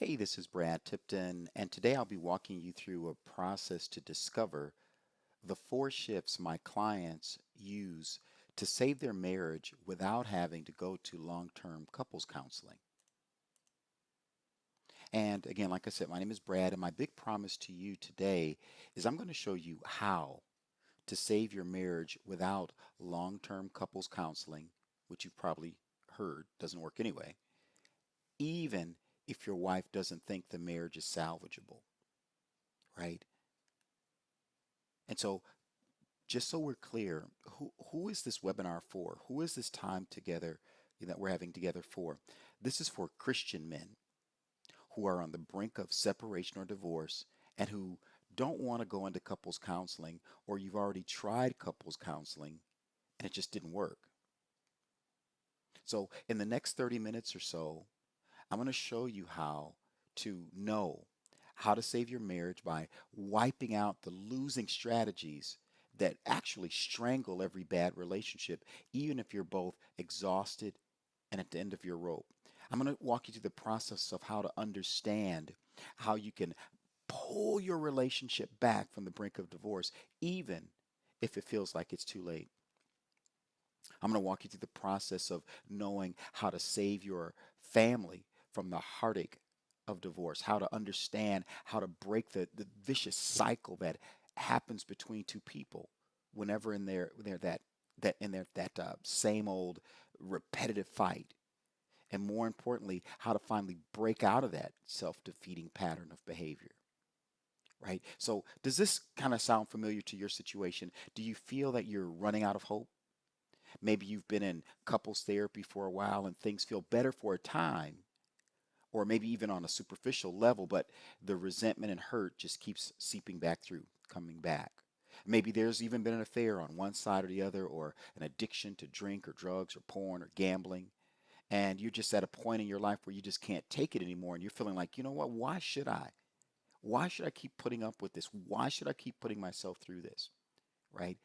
Hey, this is Brad Tipton, and today I'll be walking you through a process to discover the four shifts my clients use to save their marriage without having to go to long-term couples counseling. And again, like I said, my name is Brad, and my big promise to you today is I'm going to show you how to save your marriage without long-term couples counseling, which you've probably heard doesn't work anyway, even if your wife doesn't think the marriage is salvageable, right? And so just so we're clear, who is this webinar for? Who is this time together that we're having together for? This is for Christian men who are on the brink of separation or divorce and who don't want to go into couples counseling, or you've already tried couples counseling and it just didn't work. So in the next 30 minutes or so, I'm going to show you how to know how to save your marriage by wiping out the losing strategies that actually strangle every bad relationship, even if you're both exhausted and at the end of your rope. I'm going to walk you through the process of how to understand how you can pull your relationship back from the brink of divorce, even if it feels like it's too late. I'm going to walk you through the process of knowing how to save your family from the heartache of divorce, how to understand how to break the vicious cycle that happens between two people whenever in their that in their that same old repetitive fight. And more importantly, how to finally break out of that self-defeating pattern of behavior. Right? So, does this kind of sound familiar to your situation? Do you feel that you're running out of hope? Maybe you've been in couples therapy for a while and things feel better for a time, or maybe even on a superficial level, but the resentment and hurt just keeps seeping back through, coming back. Maybe there's even been an affair on one side or the other, or an addiction to drink or drugs or porn or gambling. And you're just at a point in your life where you just can't take it anymore. And you're feeling like, you know what? Why should I? Why should I keep putting up with this? Why should I keep putting myself through this? Right?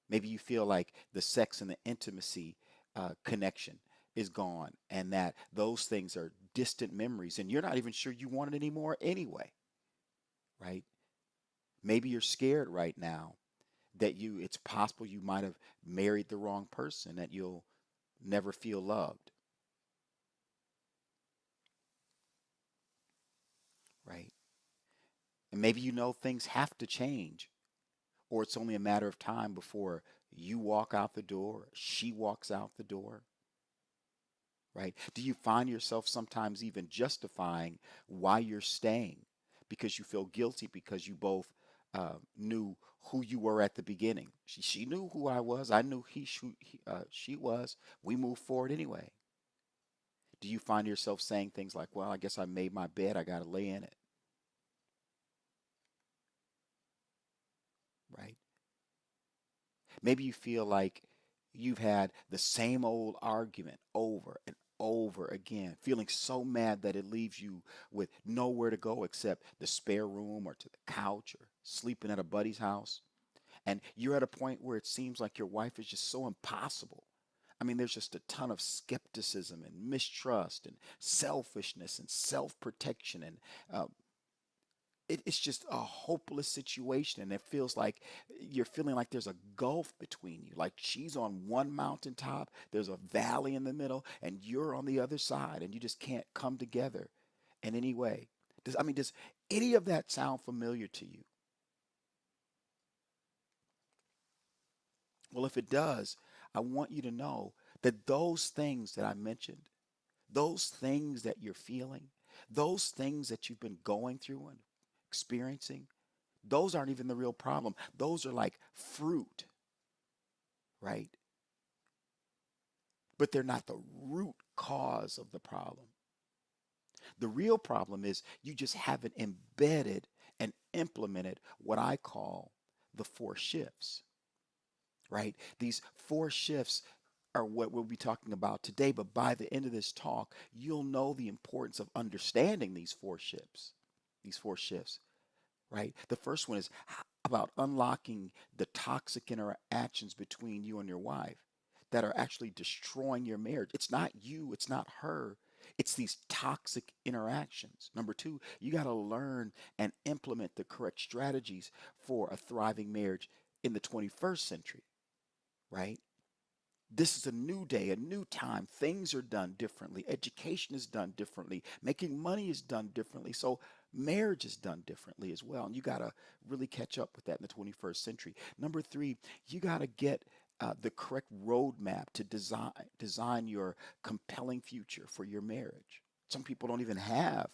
Maybe you feel like the sex and the intimacy connection is gone and that those things are distant memories and you're not even sure you want it anymore anyway, right? Maybe you're scared right now that it's possible you might have married the wrong person, that you'll never feel loved, right? And maybe you know things have to change, or it's only a matter of time before you walk out the door, she walks out the door, right? Do you find yourself sometimes even justifying why you're staying because you feel guilty because you both knew who you were at the beginning? She knew who I was. I knew she was. We moved forward anyway. Do you find yourself saying things like, well, I guess I made my bed. I got to lay in it, right? Maybe you feel like you've had the same old argument over and over again, feeling so mad that it leaves you with nowhere to go except the spare room or to the couch or sleeping at a buddy's house. And you're at a point where it seems like your wife is just so impossible. I mean, there's just a ton of skepticism and mistrust and selfishness and self protection and uh, it's just a hopeless situation and it feels like you're feeling like there's a gulf between you, like she's on one mountaintop, there's a valley in the middle and you're on the other side and you just can't come together in any way. Does any of that sound familiar to you? Well, if it does, I want you to know that those things that I mentioned, those things that you're feeling, those things that you've been going through and experiencing, those aren't even the real problem. Those are like fruit, right? But they're not the root cause of the problem. The real problem is you just haven't embedded and implemented what I call the four shifts, right? These four shifts are what we'll be talking about today, but by the end of this talk, you'll know the importance of understanding these four shifts, right? The first one is about unlocking the toxic interactions between you and your wife that are actually destroying your marriage. It's not you, it's not her. It's these toxic interactions. Number two, you got to learn and implement the correct strategies for a thriving marriage in the 21st century, right? This is a new day, a new time. Things are done differently. Education is done differently. Making money is done differently. So marriage is done differently as well. And you got to really catch up with that in the 21st century. Number three, you got to get the correct roadmap to design your compelling future for your marriage. Some people don't even have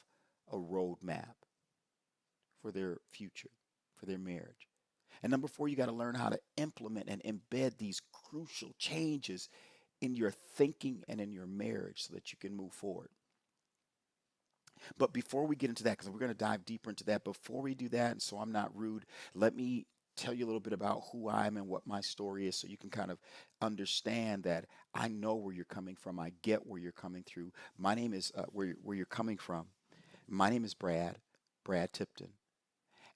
a roadmap for their future, for their marriage. And number four, you got to learn how to implement and embed these crucial changes in your thinking and in your marriage so that you can move forward. But before we get into that, because we're going to dive deeper into that, before we do that, and so I'm not rude, let me tell you a little bit about who I am and what my story is so you can kind of understand that I know where you're coming from. I get where you're coming through. My name is where you're coming from. My name is Brad Tipton,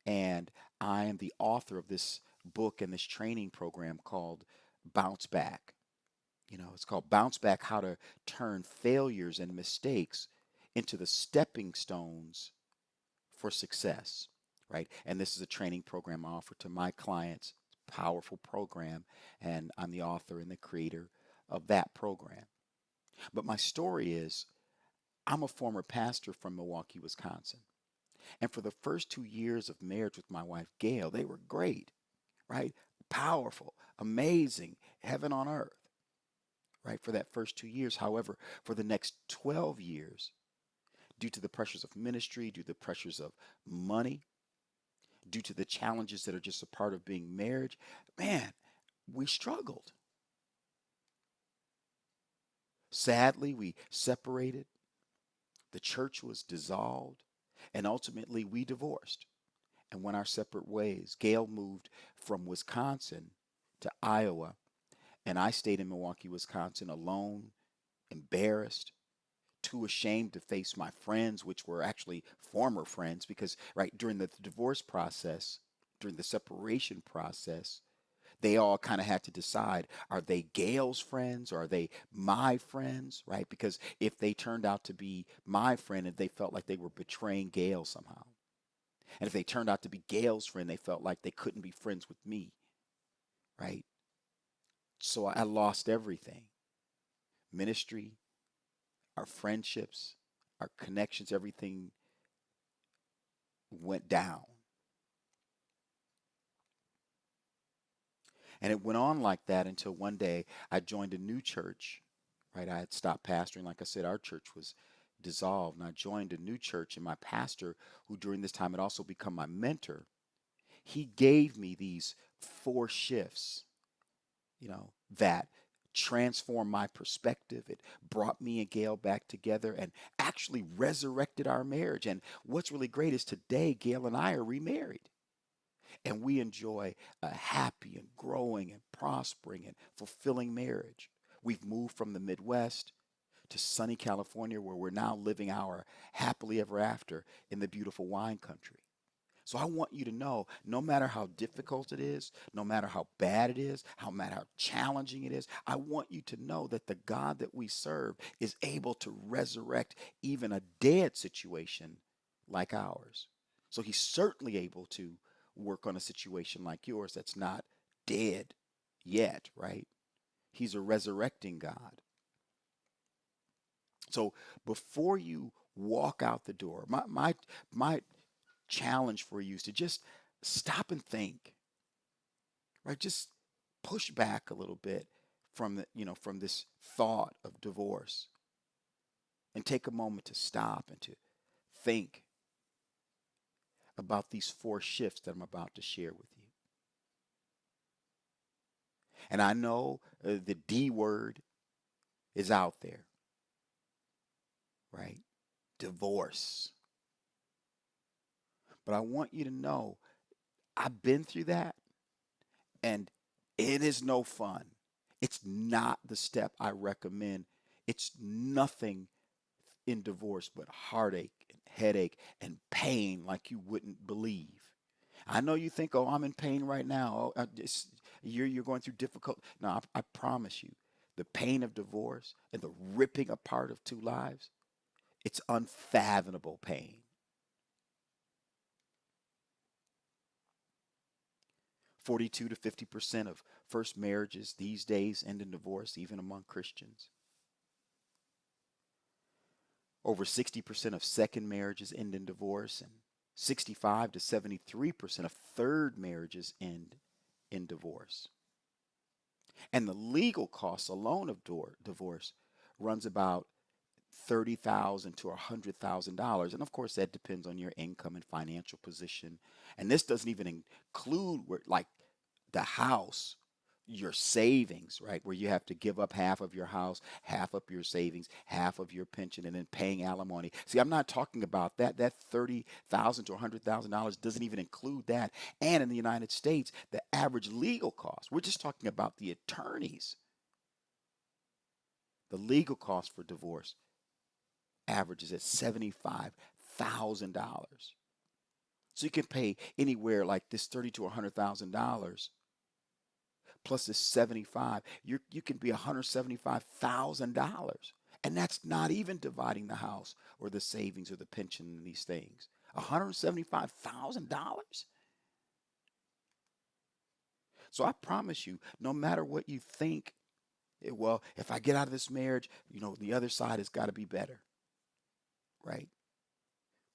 and I am the author of this book and this training program called Bounce Back. It's called Bounce Back: How to Turn Failures and Mistakes into the Stepping Stones for Success, right? And this is a training program I offer to my clients. Powerful program, and I'm the author and the creator of that program. But my story is I'm a former pastor from Milwaukee, Wisconsin. And for the first 2 years of marriage with my wife, Gail, they were great, right? Powerful, amazing, heaven on earth, right? For that first 2 years. However, for the next 12 years, due to the pressures of ministry, due to the pressures of money, due to the challenges that are just a part of being marriage, man, we struggled. Sadly, we separated, the church was dissolved, and ultimately we divorced and went our separate ways. Gail moved from Wisconsin to Iowa, and I stayed in Milwaukee, Wisconsin alone, embarrassed, too ashamed to face my friends, which were actually former friends, because right during the divorce process, during the separation process, they all kind of had to decide, are they Gail's friends or are they my friends, right? Because if they turned out to be my friend and they felt like they were betraying Gail somehow. And if they turned out to be Gail's friend, they felt like they couldn't be friends with me, right? So I lost everything: ministry, our friendships, our connections, everything went down. And it went on like that until one day I joined a new church, right? I had stopped pastoring. Like I said, our church was dissolved, and I joined a new church. And my pastor, who during this time had also become my mentor, he gave me these four shifts, that transformed my perspective. It brought me and Gail back together and actually resurrected our marriage. And what's really great is today, Gail and I are remarried. And we enjoy a happy and growing and prospering and fulfilling marriage. We've moved from the Midwest to sunny California, where we're now living our happily ever after in the beautiful wine country. So I want you to know, no matter how difficult it is, no matter how bad it is, no matter how challenging it is, I want you to know that the God that we serve is able to resurrect even a dead situation like ours. So he's certainly able to work on a situation like yours that's not dead yet, right? He's a resurrecting God. So before you walk out the door, my challenge for you is to just stop and think, right? Just push back a little bit from from this thought of divorce and take a moment to stop and to think about these four shifts that I'm about to share with you. And I know the D word is out there, right? Divorce. But I want you to know I've been through that, and it is no fun. It's not the step I recommend. It's nothing in divorce but heartache and headache and pain like you wouldn't believe. I know you think, oh, I'm in pain right now. Oh, you're going through difficult. No, I promise you, the pain of divorce and the ripping apart of two lives, It's unfathomable pain. 42 to 50% of first marriages these days end in divorce, even among Christians. Over 60% of second marriages end in divorce, and 65 to 73% of third marriages end in divorce. And the legal costs alone of divorce runs about $30,000 to $100,000. And of course, that depends on your income and financial position. And this doesn't even include like the house, your savings, right? Where you have to give up half of your house, half of your savings, half of your pension, and then paying alimony. See, I'm not talking about that. That $30,000 to $100,000 doesn't even include that. And in the United States, the average legal cost, we're just talking about the attorneys. The legal cost for divorce averages at $75,000. So you can pay anywhere like this $30,000 to $100,000 plus this 75, you can be $175,000. And that's not even dividing the house or the savings or the pension and these things. $175,000. So I promise you, no matter what you think, well, if I get out of this marriage, the other side has got to be better, right?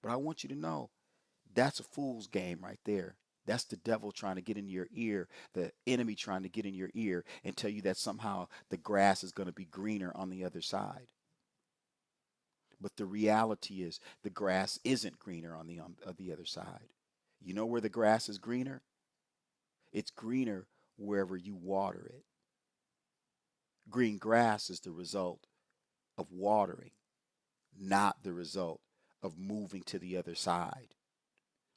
But I want you to know that's a fool's game right there. That's the devil trying to get in your ear, the enemy trying to get in your ear and tell you that somehow the grass is going to be greener on the other side. But the reality is the grass isn't greener on the other side. You know where the grass is greener? It's greener wherever you water it. Green grass is the result of watering, not the result of moving to the other side.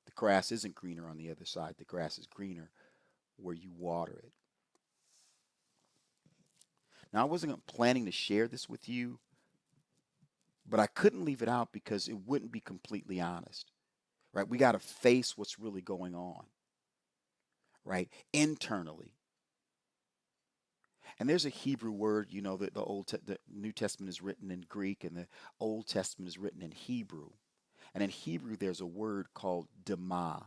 The grass isn't greener on the other side. The grass is greener where you water it. Now, I wasn't planning to share this with you, but I couldn't leave it out because it wouldn't be completely honest, right? We got to face what's really going on, right? Internally. And there's a Hebrew word, that the New Testament is written in Greek and the Old Testament is written in Hebrew. And in Hebrew, there's a word called demah.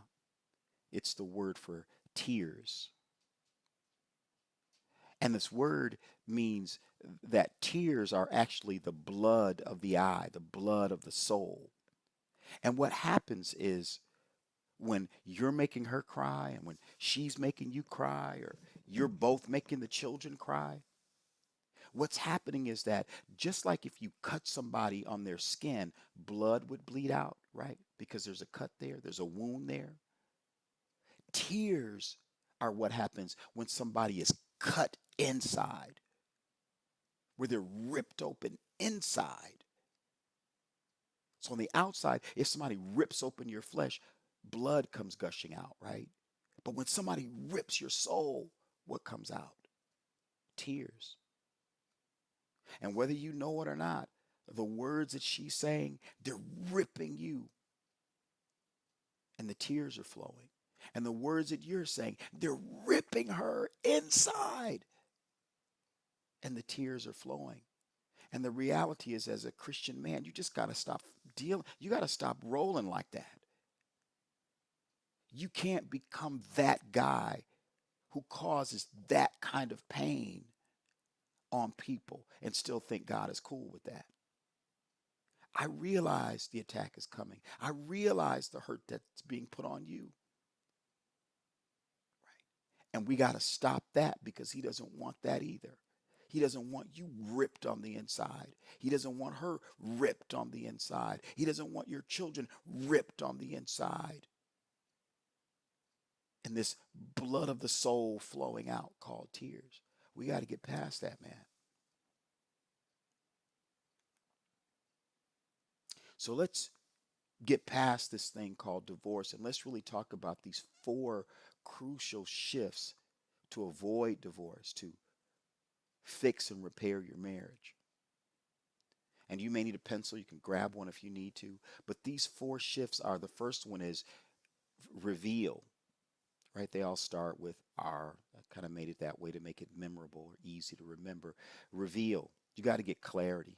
It's the word for tears. And this word means that tears are actually the blood of the eye, the blood of the soul. And what happens is when you're making her cry and when she's making you cry or you're both making the children cry, what's happening is that just like if you cut somebody on their skin, blood would bleed out, right? Because there's a cut there, there's a wound there. Tears are what happens when somebody is cut inside, where they're ripped open inside. So on the outside, if somebody rips open your flesh, blood comes gushing out, right? But when somebody rips your soul, what comes out? Tears. And whether you know it or not, the words that she's saying, they're ripping you. And the tears are flowing. And the words that you're saying, they're ripping her inside. And the tears are flowing. And the reality is, as a Christian man, you just got to stop dealing. You got to stop rolling like that. You can't become that guy who causes that kind of pain on people and still think God is cool with that. I realize the attack is coming. I realize the hurt that's being put on you. Right? And we got to stop that because he doesn't want that either. He doesn't want you ripped on the inside. He doesn't want her ripped on the inside. He doesn't want your children ripped on the inside. And this blood of the soul flowing out called tears. We got to get past that, man. So let's get past this thing called divorce and let's really talk about these 4 crucial shifts to avoid divorce, to fix and repair your marriage. And you may need a pencil, you can grab one if you need to. But these 4 shifts are, the first one is reveal, right? They all start with R. I kind of made it that way to make it memorable or easy to remember. Reveal. You got to get clarity.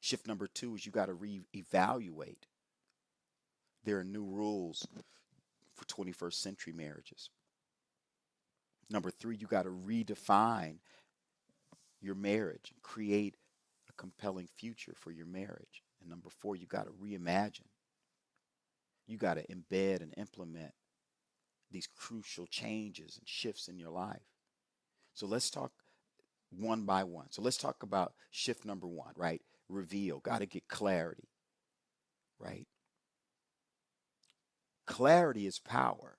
Shift number two is you got to reevaluate. There are new rules for 21st century marriages. Number three, you got to redefine your marriage and create a compelling future for your marriage. And number four, you got to reimagine. You got to embed and implement these crucial changes and shifts in your life. So let's talk one by one. So let's talk about shift number one, right? Reveal. Got to get clarity, right? Clarity is power.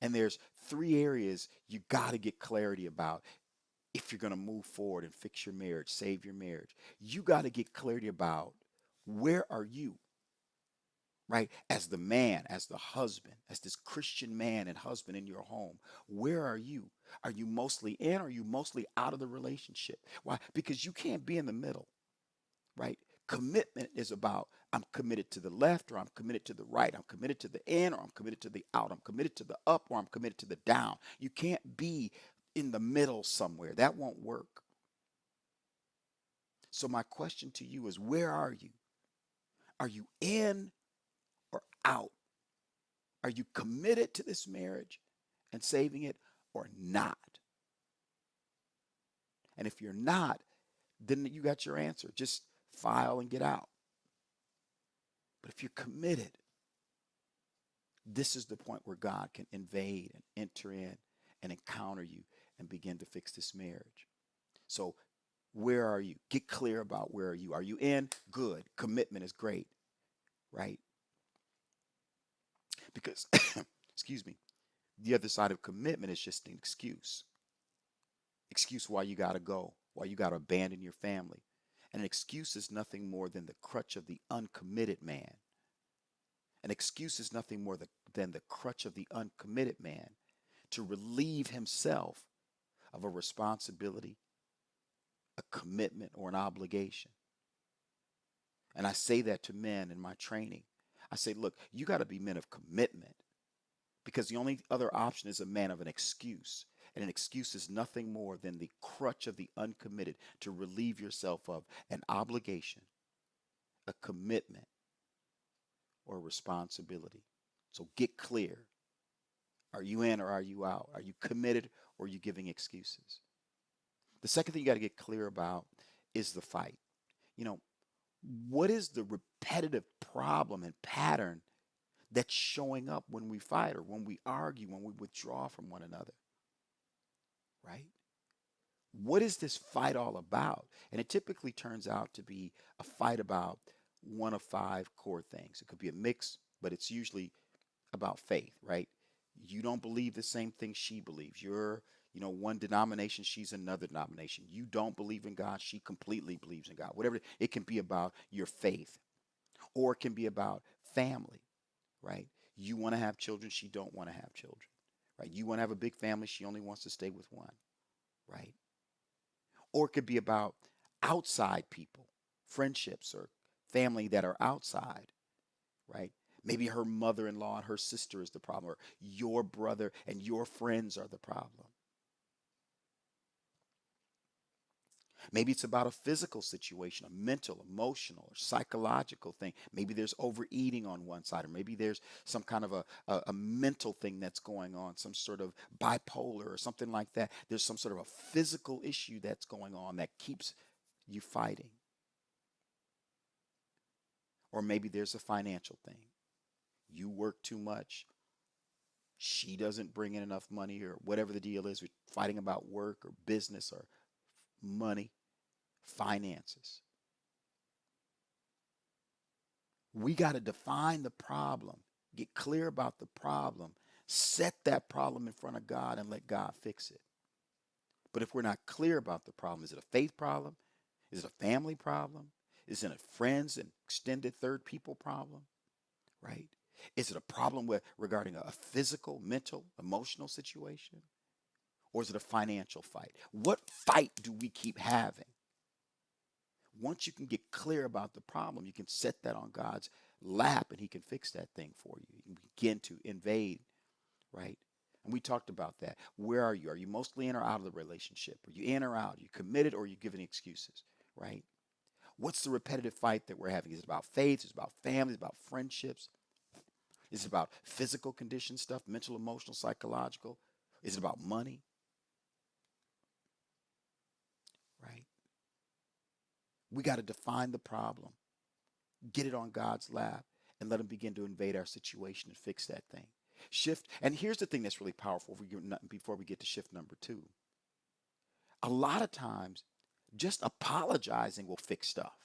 And there's three areas you got to get clarity about if you're going to move forward and fix your marriage, save your marriage. You got to get clarity about where are you, right? As the man, as the husband, as this Christian man and husband in your home, where are you? Are you mostly in or are you mostly out of the relationship? Why? Because you can't be in the middle, right? Commitment is about I'm committed to the left or I'm committed to the right. I'm committed to the in or I'm committed to the out. I'm committed to the up or I'm committed to the down. You can't be in the middle somewhere. That won't work. So my question to you is where are you? Are you in or out? Are you committed to this marriage and saving it or not? And if you're not, then you got your answer. Just file and get out. But if you're committed, this is the point where God can invade and enter in and encounter you and begin to fix this marriage. So, where are you? Get clear about where are you. Are you in? Good. Commitment is great, right? Because, excuse me, the other side of commitment is just an excuse. Excuse why you got to go, why you got to abandon your family. And an excuse is nothing more than the crutch of the uncommitted man. An excuse is nothing more than the crutch of the uncommitted man to relieve himself of a responsibility, a commitment, or an obligation. And I say that to men in my training. I say, look, you got to be men of commitment because the only other option is a man of an excuse. And an excuse is nothing more than the crutch of the uncommitted to relieve yourself of an obligation, a commitment, or a responsibility. So get clear. Are you in or are you out? Are you committed or are you giving excuses? The second thing you got to get clear about is the fight. You know, what is the repetitive problem and pattern that's showing up when we fight or when we argue, when we withdraw from one another, right? What is this fight all about? And it typically turns out to be a fight about one of five core things. It could be a mix, but it's usually about faith, right? You don't believe the same thing she believes. You're, one denomination, she's another denomination. You don't believe in God, she completely believes in God. Whatever, it can be about your faith, or it can be about family, right? You want to have children, she don't want to have children, right? You want to have a big family, she only wants to stay with one, right? Or it could be about outside people, friendships or family that are outside, right? Maybe her mother-in-law and her sister is the problem, or your brother and your friends are the problem. Maybe it's about a physical situation, a mental, emotional, or psychological thing. Maybe there's overeating on one side, or maybe there's some kind of a mental thing that's going on, some sort of bipolar or something like that. There's some sort of a physical issue that's going on that keeps you fighting. Or maybe there's a financial thing. You work too much. She doesn't bring in enough money, or whatever the deal is. We're fighting about work or business or money, finances. We got to define the problem, get clear about the problem, set that problem in front of God and let God fix it. But if we're not clear about the problem, is it a faith problem? Is it a family problem? Is it a friends and extended third people problem? Right? Is it a problem regarding a physical, mental, emotional situation? Or is it a financial fight? What fight do we keep having? Once you can get clear about the problem, you can set that on God's lap and he can fix that thing for you. You can begin to invade, right? And we talked about that. Where are you? Are you mostly in or out of the relationship? Are you in or out? Are you committed or are you giving excuses, right? What's the repetitive fight that we're having? Is it about faith? Is it about family? Is it about friendships? Is it about physical condition stuff, mental, emotional, psychological? Is it about money? Right? We got to define the problem, get it on God's lap, and let Him begin to invade our situation and fix that thing. Shift. And here's the thing that's really powerful before we get to shift number two. A lot of times, just apologizing will fix stuff.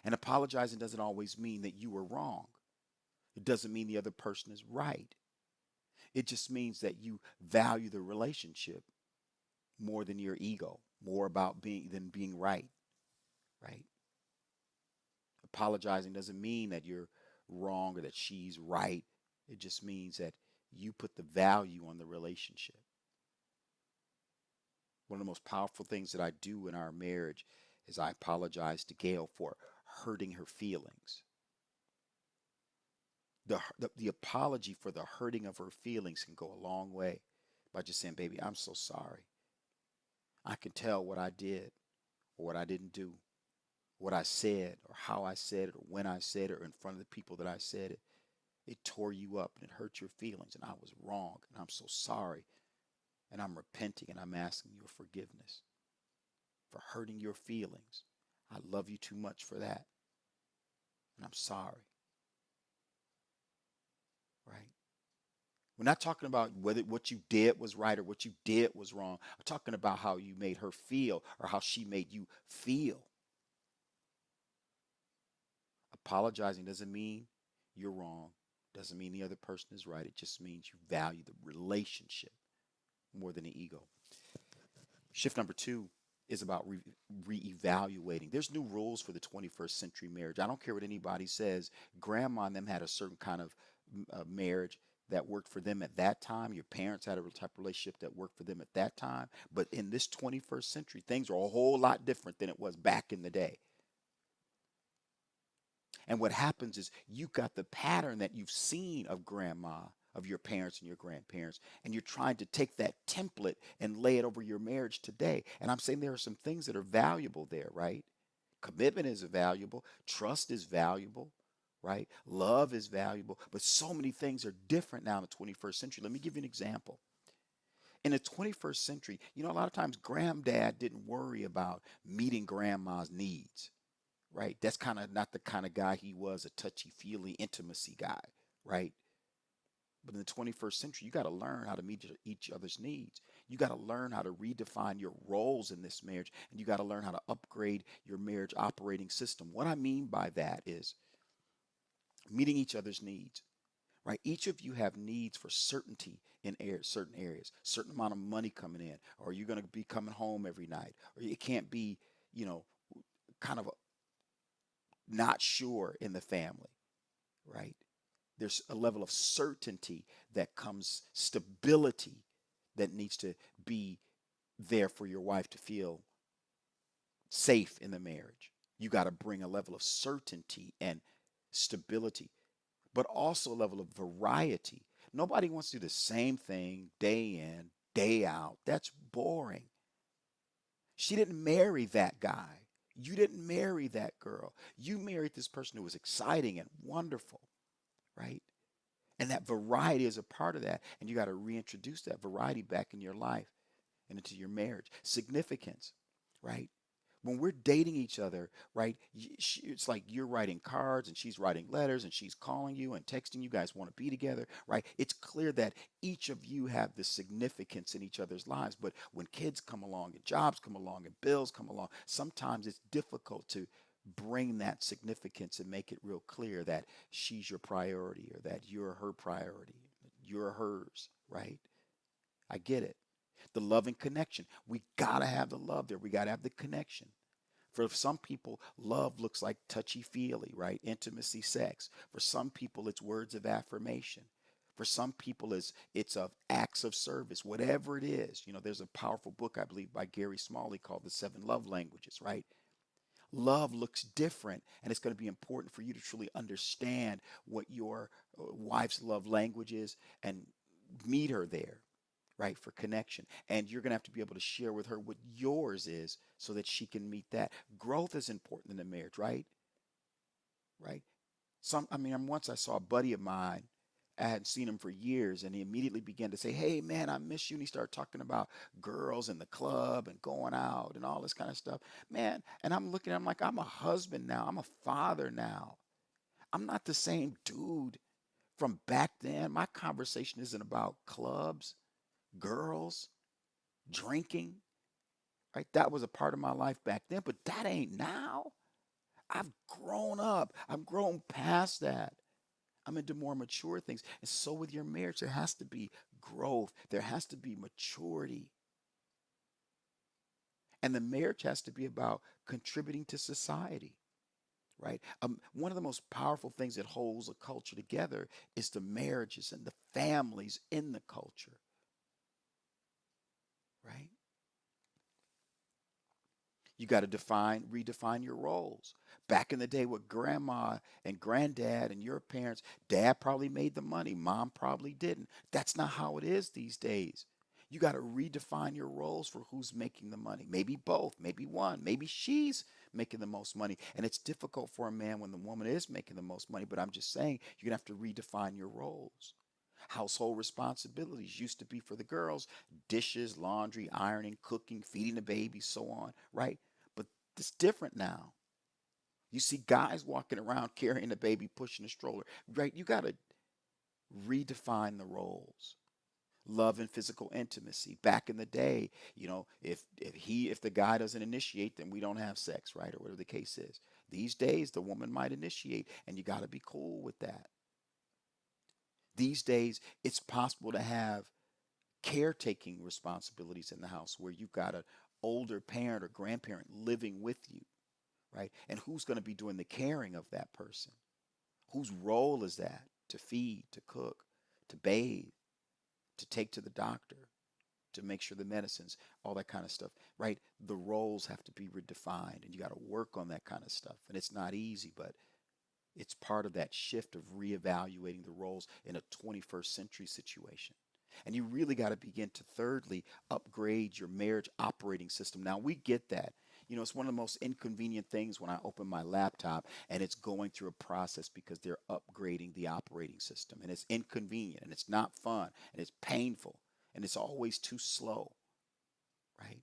And apologizing doesn't always mean that you were wrong. It doesn't mean the other person is right. It just means that you value the relationship more than your ego, more about being right, right? Apologizing doesn't mean that you're wrong or that she's right. It just means that you put the value on the relationship. One of the most powerful things that I do in our marriage is I apologize to Gail for hurting her feelings. The apology for the hurting of her feelings can go a long way by just saying, baby, I'm so sorry. I can tell what I did or what I didn't do, what I said or how I said it or when I said it or in front of the people that I said it. It tore you up and it hurt your feelings and I was wrong and I'm so sorry and I'm repenting and I'm asking your forgiveness for hurting your feelings. I love you too much for that and I'm sorry, right? We're not talking about whether what you did was right or what you did was wrong. I'm talking about how you made her feel or how she made you feel. Apologizing doesn't mean you're wrong, doesn't mean the other person is right. It just means you value the relationship more than the ego. Shift number two is about reevaluating. There's new rules for the 21st century marriage. I don't care what anybody says. Grandma and them had a certain kind of marriage that worked for them at that time. Your parents had a type of relationship that worked for them at that time. But in this 21st century, things are a whole lot different than it was back in the day. And what happens is you got the pattern that you've seen of grandma, of your parents and your grandparents, and you're trying to take that template and lay it over your marriage today. And I'm saying there are some things that are valuable there, right? Commitment is valuable, trust is valuable, right? Love is valuable, but so many things are different now in the 21st century. Let me give you an example. In the 21st century, a lot of times granddad didn't worry about meeting grandma's needs, right? That's kind of not the kind of guy he was, a touchy-feely intimacy guy, right? But in the 21st century, you got to learn how to meet each other's needs. You got to learn how to redefine your roles in this marriage, and you got to learn how to upgrade your marriage operating system. What I mean by that is meeting each other's needs, right? Each of you have needs for certainty in certain areas, certain amount of money coming in, or you're going to be coming home every night, or it can't be, you know, kind of not sure in the family, right? There's a level of certainty that comes, stability that needs to be there for your wife to feel safe in the marriage. You got to bring a level of certainty and stability, but also a level of variety. Nobody wants to do the same thing day in, day out. That's boring. She didn't marry that guy. You didn't marry that girl. You married this person who was exciting and wonderful, right? And that variety is a part of that. And you got to reintroduce that variety back in your life and into your marriage. Significance, right? When we're dating each other, right? It's like you're writing cards and she's writing letters and she's calling you and texting. You guys want to be together, right? It's clear that each of you have this significance in each other's lives. But when kids come along and jobs come along and bills come along, sometimes it's difficult to bring that significance and make it real clear that she's your priority or that you're her priority, you're hers, right? I get it. The love and connection. We got to have the love there. We got to have the connection. For some people, love looks like touchy-feely, right? Intimacy, sex. For some people, it's words of affirmation. For some people, it's of acts of service, whatever it is. There's a powerful book, I believe, by Gary Smalley called The Seven Love Languages, right? Love looks different, and it's going to be important for you to truly understand what your wife's love language is and meet her there. right? For connection. And you're going to have to be able to share with her what yours is so that she can meet that. Growth is important in a marriage, right? Right? Once I saw a buddy of mine. I hadn't seen him for years, and he immediately began to say, "Hey, man, I miss you." And he started talking about girls in the club and going out and all this kind of stuff, man. And I'm looking at him like, I'm a husband now, I'm a father now. I'm not the same dude from back then. My conversation isn't about clubs, girls, drinking, right? That was a part of my life back then, but that ain't now. I've grown up, I've grown past that. I'm into more mature things. And so with your marriage, there has to be growth, there has to be maturity. And the marriage has to be about contributing to society, right? One of the most powerful things that holds a culture together is the marriages and the families in the culture, right? You got to redefine your roles. Back in the day with grandma and granddad and your parents, dad probably made the money, mom probably didn't. That's not how it is these days. You got to redefine your roles for who's making the money. Maybe both, maybe one, maybe she's making the most money. And it's difficult for a man when the woman is making the most money, but I'm just saying you're going to have to redefine your roles. Household responsibilities used to be for the girls: dishes, laundry, ironing, cooking, feeding the baby, so on, right? But it's different now. You see guys walking around carrying the baby, pushing the stroller, right? You got to redefine the roles. Love and physical intimacy. Back in the day, if the guy doesn't initiate, then we don't have sex, right? Or whatever the case is. These days, the woman might initiate, and you got to be cool with that. These days, it's possible to have caretaking responsibilities in the house where you've got an older parent or grandparent living with you, right? And who's going to be doing the caring of that person? Whose role is that? To feed, to cook, to bathe, to take to the doctor, to make sure the medicines, all that kind of stuff, right? The roles have to be redefined, and you got to work on that kind of stuff. And it's not easy, but it's part of that shift of reevaluating the roles in a 21st century situation. And you really got to begin to, thirdly, upgrade your marriage operating system. Now, we get that. It's one of the most inconvenient things when I open my laptop and it's going through a process because they're upgrading the operating system. And it's inconvenient and it's not fun and it's painful and it's always too slow, right?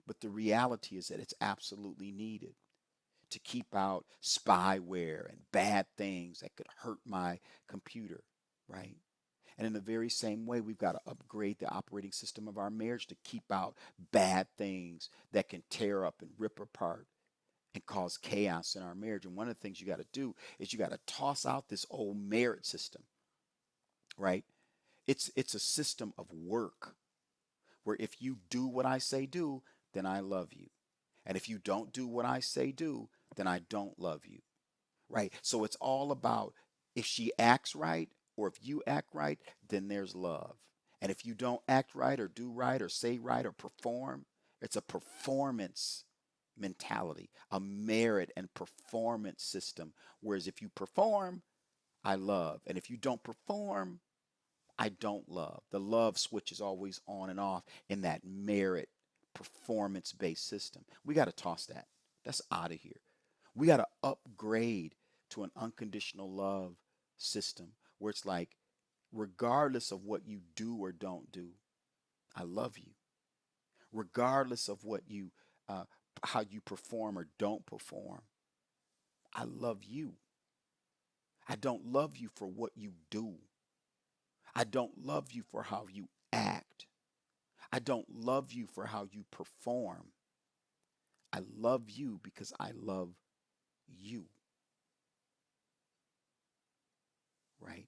But the reality is that it's absolutely needed to keep out spyware and bad things that could hurt my computer, right? And in the very same way, we've got to upgrade the operating system of our marriage to keep out bad things that can tear up and rip apart and cause chaos in our marriage. And one of the things you got to do is you got to toss out this old merit system, right? It's a system of work where if you do what I say do, then I love you. And if you don't do what I say do, then I don't love you, right? So it's all about if she acts right or if you act right, then there's love. And if you don't act right or do right or say right or perform, it's a performance mentality, a merit and performance system. Whereas if you perform, I love. And if you don't perform, I don't love. The love switch is always on and off in that merit performance based system. We got to toss that. That's out of here. We got to upgrade to an unconditional love system where it's like, regardless of what you do or don't do, I love you. Regardless of how you perform or don't perform, I love you. I don't love you for what you do. I don't love you for how you act. I don't love you for how you perform. I love you because I love you, right?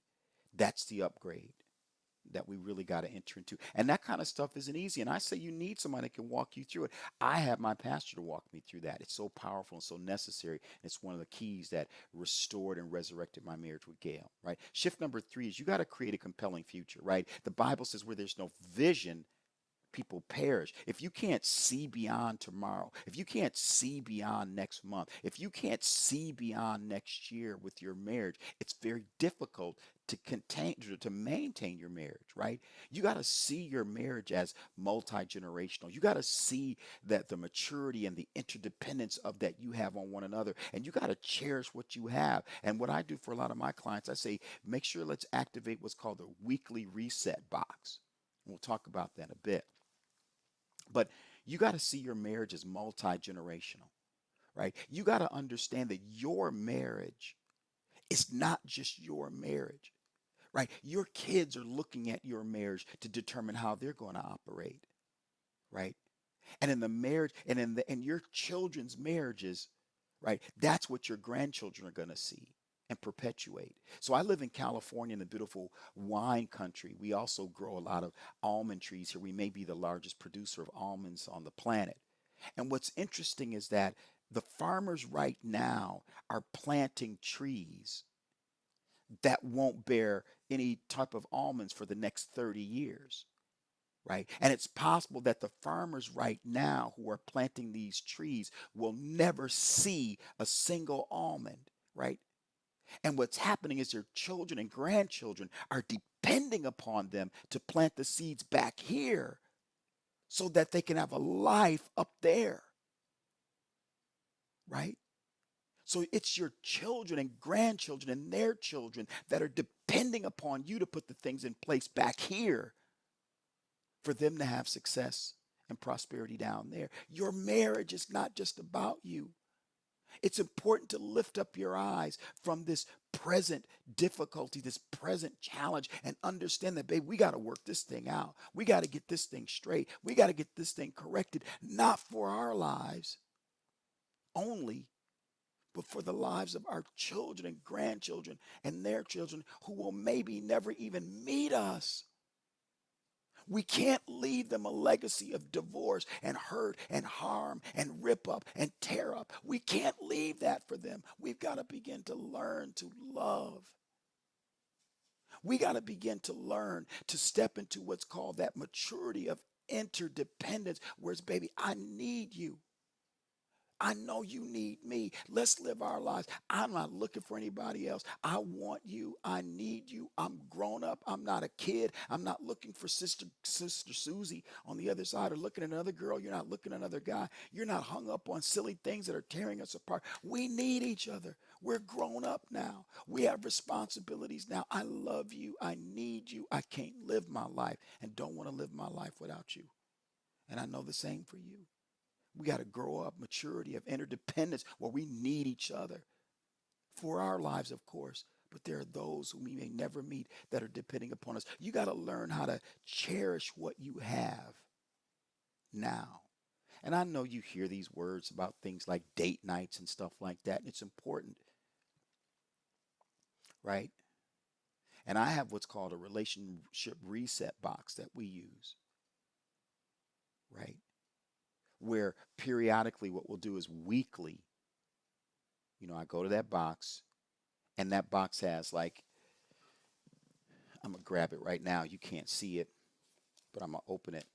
That's the upgrade that we really got to enter into. And that kind of stuff isn't easy. And I say you need somebody that can walk you through it. I have my pastor to walk me through that. It's so powerful and so necessary. It's one of the keys that restored and resurrected my marriage with Gail, right? Shift number 3 is you got to create a compelling future, right? The Bible says where there's no vision, people perish. If you can't see beyond tomorrow, if you can't see beyond next month, if you can't see beyond next year with your marriage, it's very difficult to contain to maintain your marriage, right? You got to see your marriage as multi-generational. You got to see that the maturity and the interdependence of that you have on one another, and you got to cherish what you have. And what I do for a lot of my clients, I say, make sure let's activate what's called the weekly reset box. We'll talk about that in a bit. But you got to see your marriage as multi-generational, right? You got to understand that your marriage is not just your marriage, right? Your kids are looking at your marriage to determine how they're going to operate, right? And in the marriage and in your children's marriages, right? That's what your grandchildren are going to see and perpetuate. So I live in California in the beautiful wine country. We also grow a lot of almond trees here. We may be the largest producer of almonds on the planet. And what's interesting is that the farmers right now are planting trees that won't bear any type of almonds for the next 30 years, right? And it's possible that the farmers right now who are planting these trees will never see a single almond, right? And what's happening is their children and grandchildren are depending upon them to plant the seeds back here so that they can have a life up there, right? So it's your children and grandchildren and their children that are depending upon you to put the things in place back here for them to have success and prosperity down there. Your marriage is not just about you. It's important to lift up your eyes from this present difficulty, this present challenge, and understand that, babe, we got to work this thing out. We got to get this thing straight. We got to get this thing corrected, not for our lives only, but for the lives of our children and grandchildren and their children who will maybe never even meet us. We can't leave them a legacy of divorce and hurt and harm and rip up and tear up. We can't leave that for them. We've got to begin to learn to love. We got to begin to learn to step into what's called that maturity of interdependence, whereas, baby, I need you. I know you need me. Let's live our lives. I'm not looking for anybody else. I want you. I need you. I'm grown up. I'm not a kid. I'm not looking for Sister Susie on the other side or looking at another girl. You're not looking at another guy. You're not hung up on silly things that are tearing us apart. We need each other. We're grown up now. We have responsibilities now. I love you. I need you. I can't live my life and don't want to live my life without you. And I know the same for you. We got to grow up maturity of interdependence where we need each other for our lives, of course. But there are those whom we may never meet that are depending upon us. You got to learn how to cherish what you have now. And I know you hear these words about things like date nights and stuff like that, and it's important, right? And I have what's called a relationship reset box that we use, right? Where periodically what we'll do is weekly, I go to that box and that box has like, I'm going to grab it right now. You can't see it, but I'm going to open it.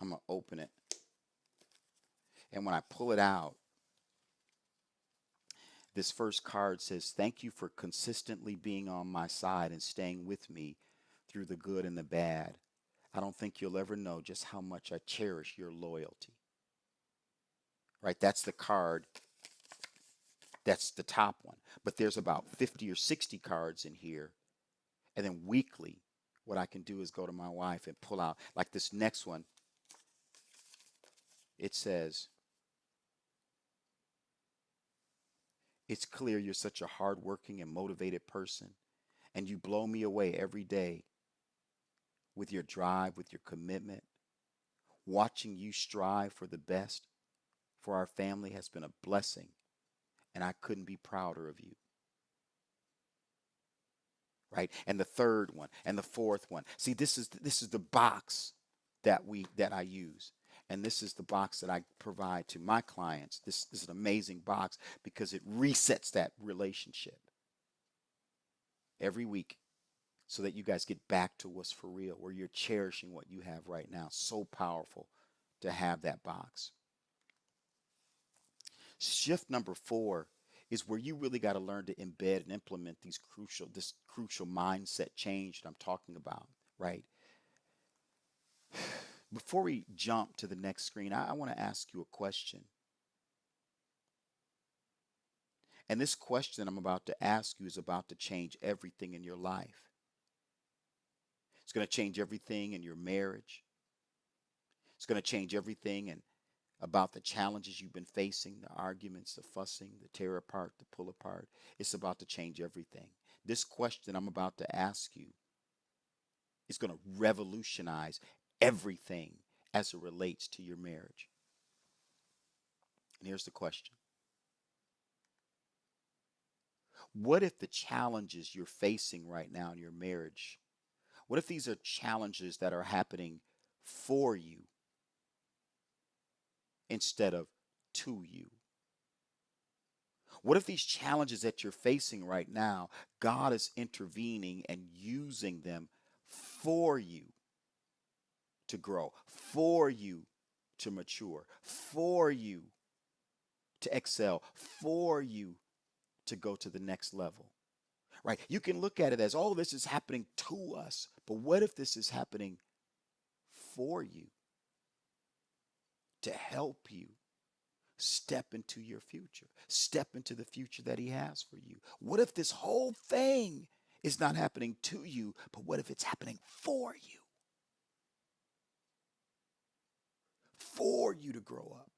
I'm going to open it. And when I pull it out, this first card says, "Thank you for consistently being on my side and staying with me through the good and the bad. I don't think you'll ever know just how much I cherish your loyalty." Right? That's the card. That's the top one. But there's about 50 or 60 cards in here. And then weekly, what I can do is go to my wife and pull out, like this next one. It says, "It's clear you're such a hardworking and motivated person, and you blow me away every day with your drive, with your commitment. Watching you strive for the best for our family has been a blessing, and I couldn't be prouder of you." Right? And the third one and the fourth one. See, this is the box that I use. And this is the box that I provide to my clients. This is an amazing box because it resets that relationship every week. so that you guys get back to what's for real, where you're cherishing what you have right now. So powerful to have that box. Shift number 4 is where you really got to learn to embed and implement this crucial mindset change that I'm talking about, right? Before we jump to the next screen, I want to ask you a question. And this question I'm about to ask you is about to change everything in your life. It's going to change everything in your marriage. It's going to change everything and about the challenges you've been facing, the arguments, the fussing, the tear apart, the pull apart. It's about to change everything. This question I'm about to ask you is going to revolutionize everything as it relates to your marriage. And here's the question. What if the challenges you're facing right now in your marriage, what if these are challenges that are happening for you instead of to you? What if these challenges that you're facing right now, God is intervening and using them for you to grow, for you to mature, for you to excel, for you to go to the next level, right? You can look at it as all this is happening to us, but what if this is happening for you to help you step into your future, step into the future that He has for you? What if this whole thing is not happening to you, but what if it's happening for you to grow up,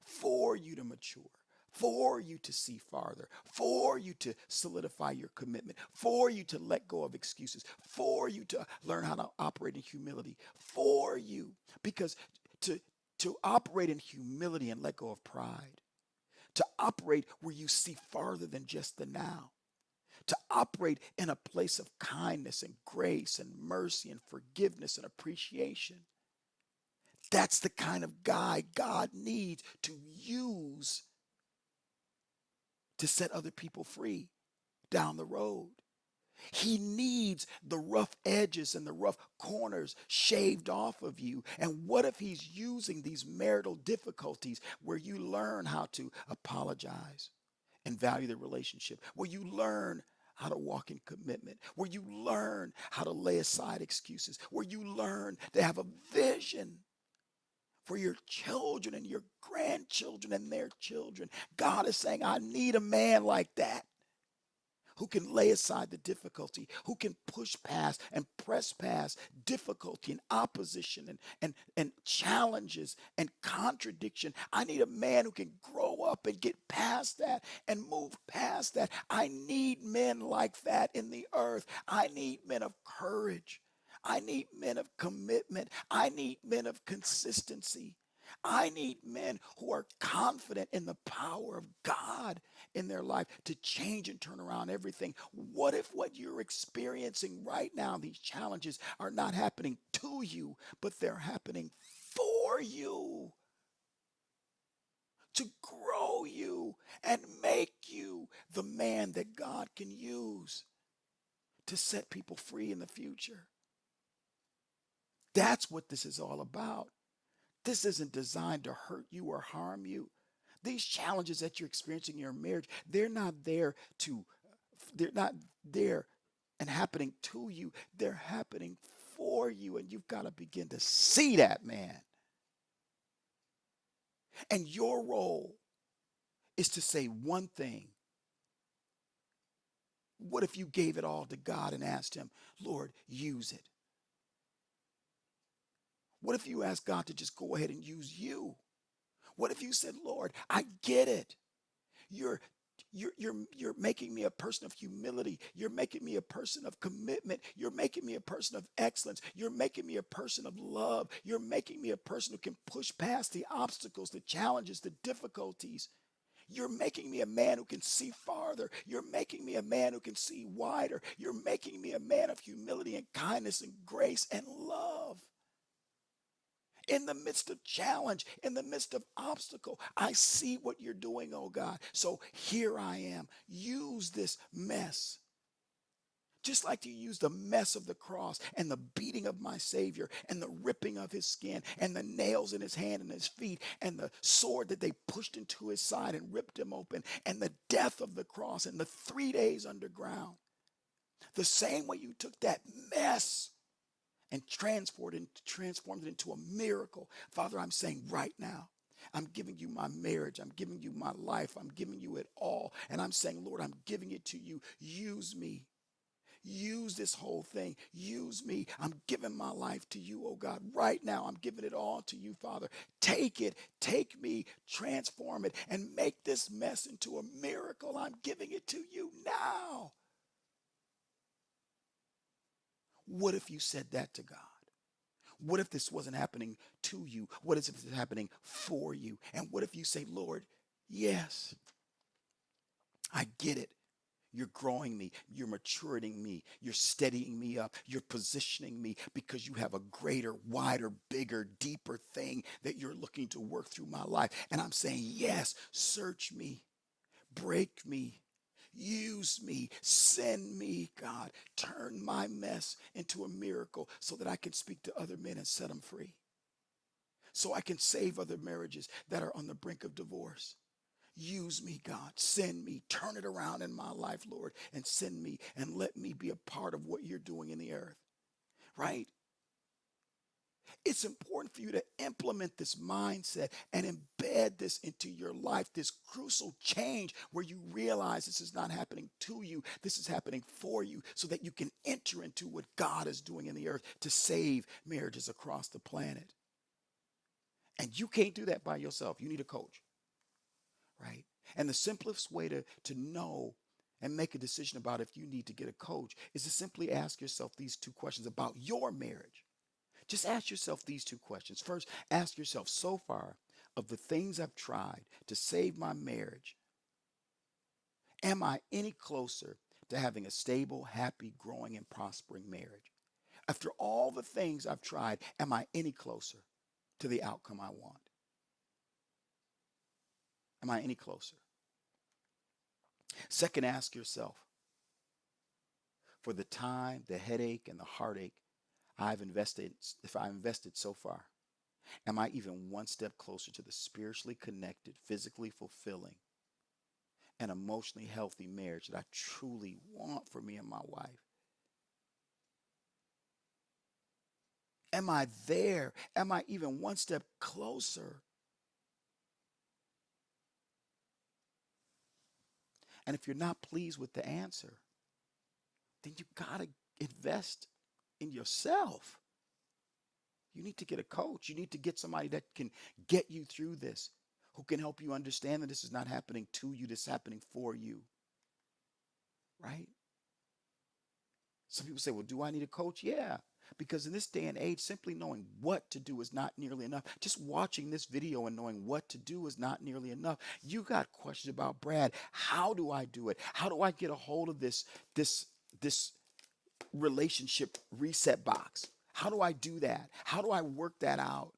for you to mature, for you to see farther, for you to solidify your commitment, for you to let go of excuses, for you to learn how to operate in humility, for you. Because to operate in humility and let go of pride, to operate where you see farther than just the now, to operate in a place of kindness and grace and mercy and forgiveness and appreciation. That's the kind of guy God needs to use to set other people free down the road. He needs the rough edges and the rough corners shaved off of you. And what if He's using these marital difficulties where you learn how to apologize and value the relationship, where you learn how to walk in commitment, where you learn how to lay aside excuses, where you learn to have a vision for your children and your grandchildren and their children. God is saying, I need a man like that, who can lay aside the difficulty, who can push past and press past difficulty and opposition and challenges and contradiction. I need a man who can grow up and get past that and move past that. I need men like that in the earth. I need men of courage. I need men of commitment. I need men of consistency. I need men who are confident in the power of God in their life to change and turn around everything. What if what you're experiencing right now, these challenges, are not happening to you, but they're happening for you, to grow you and make you the man that God can use to set people free in the future? That's what this is all about. This isn't designed to hurt you or harm you. These challenges that you're experiencing in your marriage, they're not there and happening to you. They're happening for you. And you've got to begin to see that, man. And your role is to say one thing. What if you gave it all to God and asked Him, Lord, use it? What if you asked God to just go ahead and use you? What if you said, Lord, I get it. You're you're making me a person of humility. You're making me a person of commitment. You're making me a person of excellence. You're making me a person of love. You're making me a person who can push past the obstacles, the challenges, the difficulties. You're making me a man who can see farther. You're making me a man who can see wider. You're making me a man of humility and kindness and grace and love. In the midst of challenge, in the midst of obstacle, I see what you're doing, oh God. So here I am. Use this mess Just like you used the mess of the cross and the beating of my Savior and the ripping of his skin and the nails in his hand and his feet and the sword that they pushed into his side and ripped him open and the death of the cross and the 3 days underground. The same way you took that mess and transformed it into a miracle. Father, I'm saying right now, I'm giving you my marriage. I'm giving you my life. I'm giving you it all. And I'm saying, Lord, I'm giving it to you. Use me. Use this whole thing. Use me. I'm giving my life to you, oh God. Right now, I'm giving it all to you, Father. Take it. Take me. Transform it and make this mess into a miracle. I'm giving it to you now. What if you said that to God? What if this wasn't happening to you? What if it's happening for you? And what if you say, Lord, yes, I get it. You're growing me. You're maturing me. You're steadying me up. You're positioning me because you have a greater, wider, bigger, deeper thing that you're looking to work through my life. And I'm saying, yes, search me, break me, use me, send me, God. Turn my mess into a miracle so that I can speak to other men and set them free. So I can save other marriages that are on the brink of divorce. Use me, God. Send me. Turn it around in my life, Lord, and send me and let me be a part of what you're doing in the earth, right? It's important for you to implement this mindset and embed this into your life, this crucial change where you realize this is not happening to you, this is happening for you, so that you can enter into what God is doing in the earth to save marriages across the planet. And you can't do that by yourself. You need a coach, right? And the simplest way to know and make a decision about if you need to get a coach is to simply ask yourself these two questions about your marriage. Just ask yourself these two questions. First, ask yourself, so far, of the things I've tried to save my marriage, am I any closer to having a stable, happy, growing, and prospering marriage? After all the things I've tried, am I any closer to the outcome I want? Am I any closer? Second, ask yourself, for the time, the headache, and the heartache I've invested, if I invested so far, am I even one step closer to the spiritually connected, physically fulfilling, and emotionally healthy marriage that I truly want for me and my wife? Am I there? Am I even one step closer? And if you're not pleased with the answer, then you got to invest in yourself. You need to get a coach. You need to get somebody that can get you through this, who can help you understand that this is not happening to you, this is happening for you, right? Some people say, well, do I need a coach? Yeah, because in this day and age, simply knowing what to do is not nearly enough. Just watching this video and knowing what to do is not nearly enough. You got questions about, Brad, how do I do it? How do I get a hold of this relationship reset box? How do I do that? How do I work that out?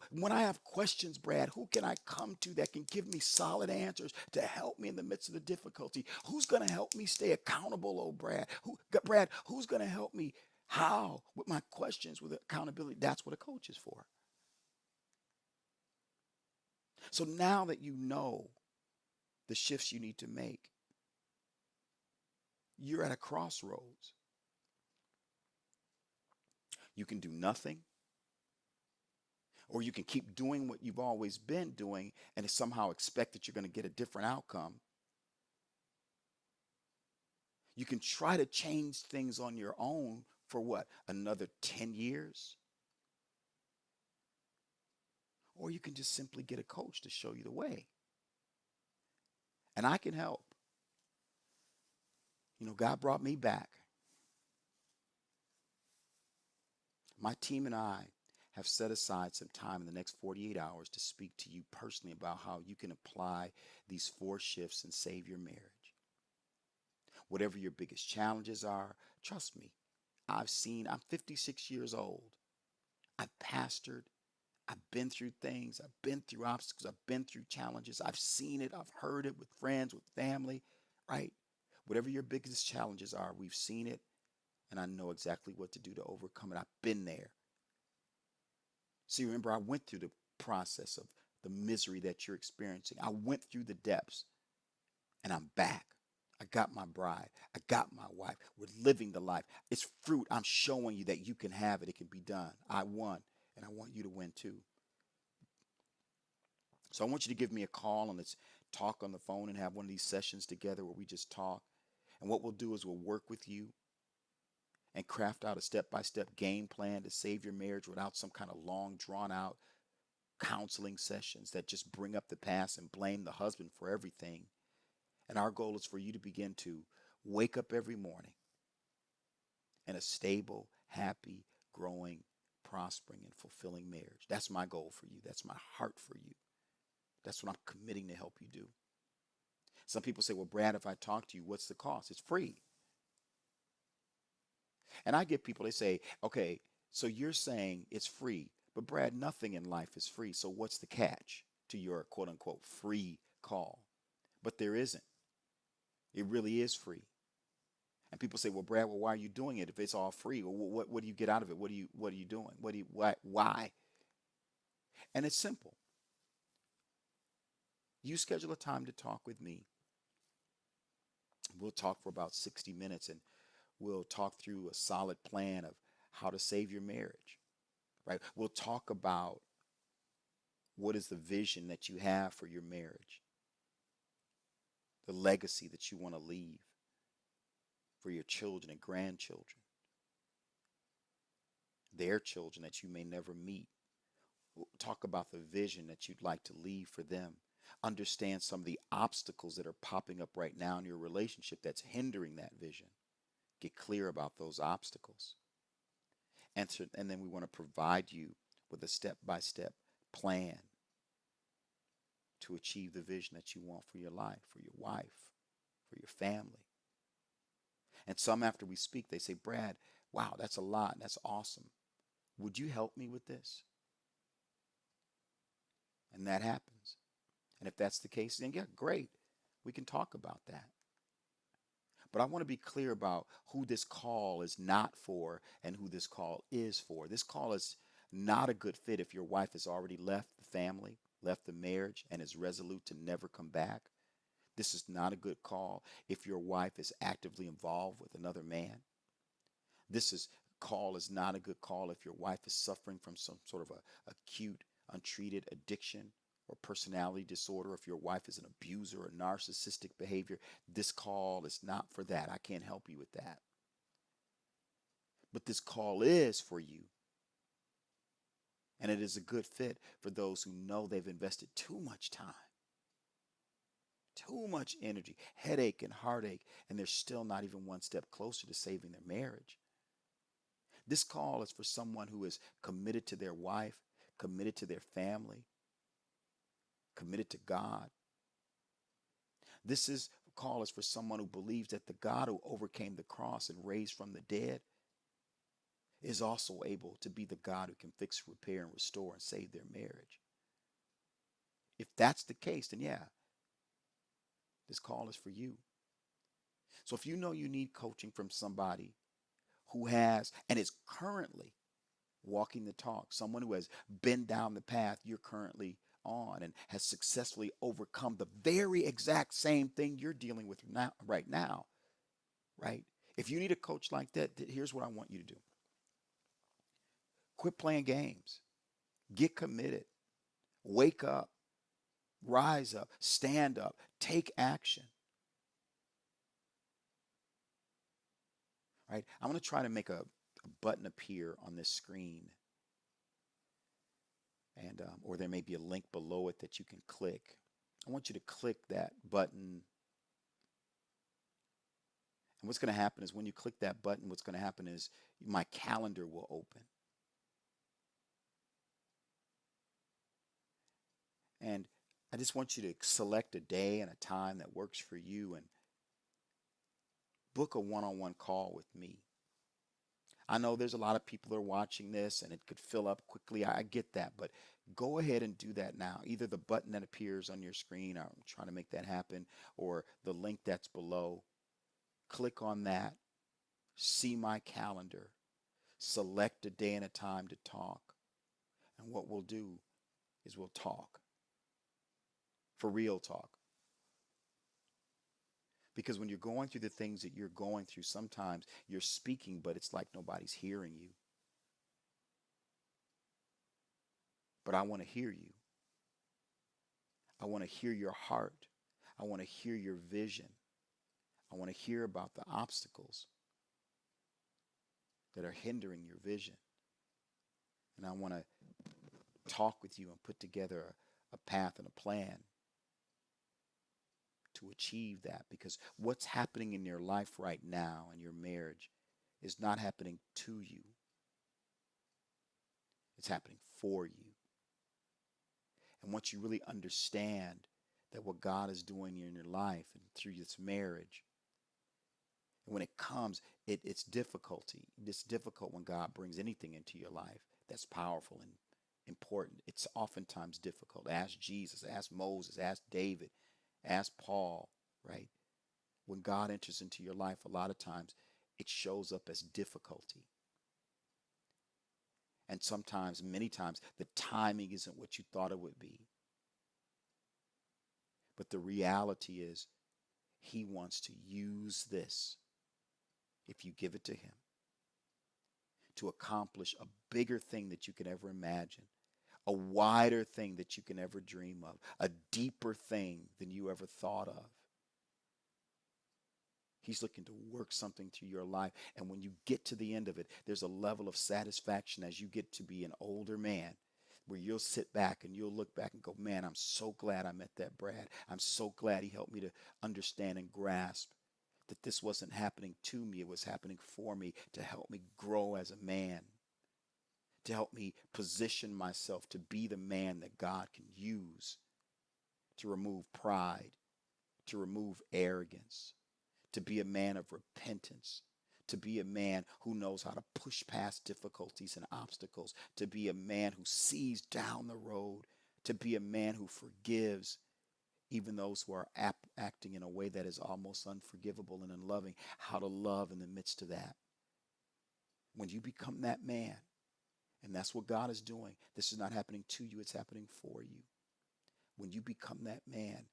When I have questions, Brad, who can I come to that can give me solid answers to help me in the midst of the difficulty? Who's going to help me stay accountable, oh Brad? Brad, who's going to help me? How? With my questions, with accountability. That's what a coach is for. So now that you know the shifts you need to make, you're at a crossroads. You can do nothing, or you can keep doing what you've always been doing and somehow expect that you're going to get a different outcome. You can try to change things on your own for what? Another 10 years? Or you can just simply get a coach to show you the way. And I can help. You know, God brought me back. My team and I have set aside some time in the next 48 hours to speak to you personally about how you can apply these 4 shifts and save your marriage. Whatever your biggest challenges are, trust me, I'm 56 years old. I've pastored. I've been through things. I've been through obstacles. I've been through challenges. I've seen it. I've heard it with friends, with family, right? Whatever your biggest challenges are, we've seen it, and I know exactly what to do to overcome it. I've been there. See, remember, I went through the process of the misery that you're experiencing. I went through the depths, and I'm back. I got my bride. I got my wife. We're living the life. It's fruit. I'm showing you that you can have it. It can be done. I won, and I want you to win too. So I want you to give me a call and let's talk on the phone and have one of these sessions together where we just talk. And what we'll do is we'll work with you and craft out a step-by-step game plan to save your marriage without some kind of long drawn out counseling sessions that just bring up the past and blame the husband for everything. And our goal is for you to begin to wake up every morning in a stable, happy, growing, prospering, and fulfilling marriage. That's my goal for you. That's my heart for you. That's what I'm committing to help you do. Some people say, well, Brad, if I talk to you, what's the cost? It's free. And I get people, they say, okay, so you're saying it's free, but Brad, nothing in life is free. So what's the catch to your quote unquote free call? But there isn't. It really is free. And people say, well, Brad, well, why are you doing it if it's all free? Well, what do you get out of it? What are you doing? Why? And it's simple. You schedule a time to talk with me. We'll talk for about 60 minutes and we'll talk through a solid plan of how to save your marriage, right? We'll talk about what is the vision that you have for your marriage, the legacy that you want to leave for your children and grandchildren, their children that you may never meet. We'll talk about the vision that you'd like to leave for them. Understand some of the obstacles that are popping up right now in your relationship that's hindering that vision. Get clear about those obstacles. And then we want to provide you with a step-by-step plan to achieve the vision that you want for your life, for your wife, for your family. And some after we speak, they say, Brad, wow, that's a lot. That's awesome. Would you help me with this? And that happens. And if that's the case, then yeah, great. We can talk about that. But I want to be clear about who this call is not for and who this call is for. This call is not a good fit if your wife has already left the family, left the marriage, and is resolute to never come back. This is not a good call if your wife is actively involved with another man. This call is not a good call if your wife is suffering from some sort of a acute, untreated addiction or personality disorder. If your wife is an abuser or narcissistic behavior, this call is not for that. I can't help you with that. But this call is for you. And it is a good fit for those who know they've invested too much time, too much energy, headache and heartache, and they're still not even one step closer to saving their marriage. This call is for someone who is committed to their wife, committed to their family, committed to God. This call is for someone who believes that the God who overcame the cross and raised from the dead is also able to be the God who can fix, repair, and restore and save their marriage. If that's the case, then yeah, this call is for you. So if you know you need coaching from somebody who has and is currently walking the talk, someone who has been down the path you're currently on and has successfully overcome the very exact same thing you're dealing with right now, right? If you need a coach like that, here's what I want you to do. Quit playing games. Get committed. Wake up. Rise up. Stand up. Take action. Right? I'm going to try to make a button appear on this screen. And or there may be a link below it that you can click. I want you to click that button. And what's going to happen is when you click that button, what's going to happen is my calendar will open. And I just want you to select a day and a time that works for you and book a one-on-one call with me. I know there's a lot of people that are watching this and it could fill up quickly. I get that, but go ahead and do that now. Either the button that appears on your screen, I'm trying to make that happen, or the link that's below. Click on that, see my calendar, select a day and a time to talk. And what we'll do is we'll talk, for real talk. Because when you're going through the things that you're going through, sometimes you're speaking, but it's like nobody's hearing you. But I want to hear you. I want to hear your heart. I want to hear your vision. I want to hear about the obstacles that are hindering your vision. And I want to talk with you and put together a path and a plan to achieve that. Because what's happening in your life right now in your marriage is not happening to you, it's happening for you. And once you really understand that what God is doing in your life and through this marriage, and when it comes, it's difficulty. It's difficult when God brings anything into your life that's powerful and important. It's oftentimes difficult. Ask Jesus, ask Moses, ask David, ask Paul, right? When God enters into your life, a lot of times it shows up as difficulty. And sometimes, many times, the timing isn't what you thought it would be. But the reality is, He wants to use this, if you give it to Him, to accomplish a bigger thing that you could ever imagine, a wider thing that you can ever dream of, a deeper thing than you ever thought of. He's looking to work something through your life. And when you get to the end of it, there's a level of satisfaction as you get to be an older man where you'll sit back and you'll look back and go, man, I'm so glad I met that Brad. I'm so glad he helped me to understand and grasp that this wasn't happening to me. It was happening for me to help me grow as a man, to help me position myself to be the man that God can use to remove pride, to remove arrogance, to be a man of repentance, to be a man who knows how to push past difficulties and obstacles, to be a man who sees down the road, to be a man who forgives even those who are acting in a way that is almost unforgivable and unloving, how to love in the midst of that. When you become that man, and that's what God is doing, this is not happening to you, it's happening for you. When you become that man,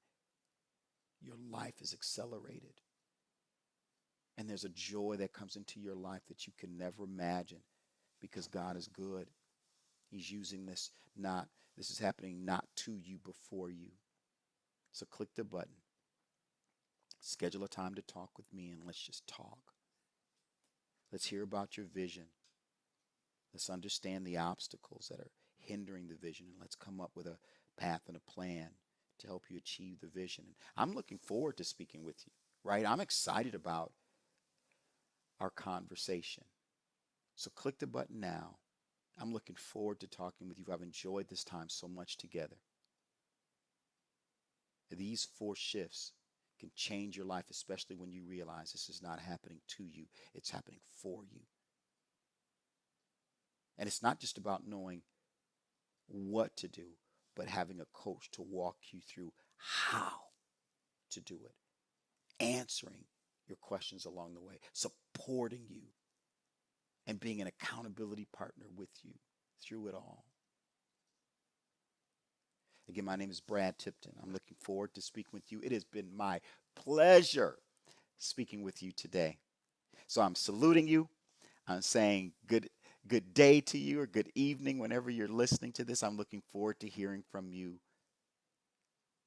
your life is accelerated. And there's a joy that comes into your life that you can never imagine because God is good. He's using this this is happening not to you, but for you. So click the button. Schedule a time to talk with me and let's just talk. Let's hear about your vision. Let's understand the obstacles that are hindering the vision and let's come up with a path and a plan to help you achieve the vision. And I'm looking forward to speaking with you, right? I'm excited about our conversation. So click the button now. I'm looking forward to talking with you. I've enjoyed this time so much together. These 4 shifts can change your life, especially when you realize this is not happening to you, it's happening for you. And it's not just about knowing what to do, but having a coach to walk you through how to do it, answering your questions along the way, supporting you, and being an accountability partner with you through it all. Again, my name is Brad Tipton. I'm looking forward to speaking with you. It has been my pleasure speaking with you today. So I'm saluting you. I'm saying good day to you or good evening whenever you're listening to this. I'm looking forward to hearing from you.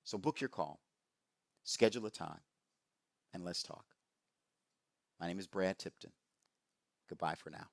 So book your call, schedule a time, and let's talk. My name is Brad Tipton. Goodbye for now.